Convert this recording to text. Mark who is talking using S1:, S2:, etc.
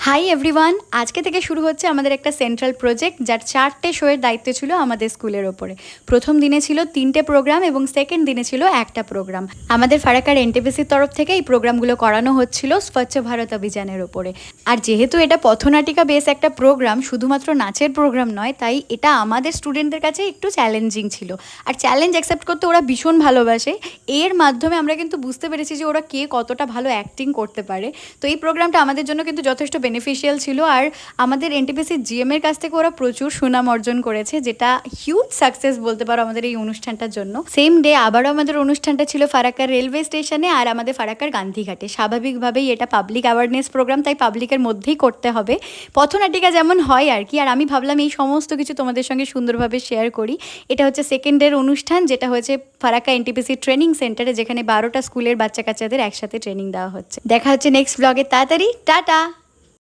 S1: Hi everyone, আজকে থেকে শুরু হচ্ছে আমাদের একটা সেন্ট্রাল প্রজেক্ট যার 4টে শোয়ের দায়িত্ব ছিল আমাদের স্কুলের ওপরে। প্রথম দিনে ছিল 3টে প্রোগ্রাম এবং সেকেন্ড দিনে ছিল একটা প্রোগ্রাম। আমাদের ফারাক্কার এনটিপিসির তরফ থেকে এই প্রোগ্রামগুলো করানো হচ্ছিল স্বচ্ছ ভারত অভিযানের ওপরে। আর যেহেতু এটা পথনাটিকা বেস একটা প্রোগ্রাম, শুধুমাত্র নাচের প্রোগ্রাম নয়, তাই এটা আমাদের স্টুডেন্টদের কাছে একটু চ্যালেঞ্জিং ছিল। আর চ্যালেঞ্জ অ্যাকসেপ্ট করতে ওরা ভীষণ ভালোবাসে। এর মাধ্যমে আমরা কিন্তু বুঝতে পেরেছি যে ওরা কে কতটা ভালো অ্যাক্টিং করতে পারে। তো এই প্রোগ্রামটা আমাদের জন্য কিন্তু যথেষ্ট বেনিফিশিয়াল ছিল। আর আমাদের এনটিপিসি জিএমের কাছ থেকে ওরা প্রচুর সুনাম অর্জন করেছে, যেটা হিউজ সাকসেস বলতে পারো আমাদের এই অনুষ্ঠানটার জন্য। সেম ডে আবারও আমাদের অনুষ্ঠানটা ছিল ফারাক্কার রেলওয়ে স্টেশনে আর আমাদের ফারাক্কার গান্ধীঘাটে। স্বাভাবিকভাবেই এটা পাবলিক অ্যাওয়ারনেস প্রোগ্রাম, তাই পাবলিকের মধ্যেই করতে হবে, পথনাটিকা যেমন হয় আর কি। আর আমি ভাবলাম এই সমস্ত কিছু তোমাদের সঙ্গে সুন্দরভাবে শেয়ার করি। এটা হচ্ছে সেকেন্ডের অনুষ্ঠান, যেটা হয়েছে ফারাক্কা এনটিপিসি ট্রেনিং সেন্টারে, যেখানে 12টা স্কুলের বাচ্চা কাচ্চাদের একসাথে ট্রেনিং দেওয়া হচ্ছে। দেখা হচ্ছে নেক্সট ব্লগে তাড়াতাড়ি। টাটা।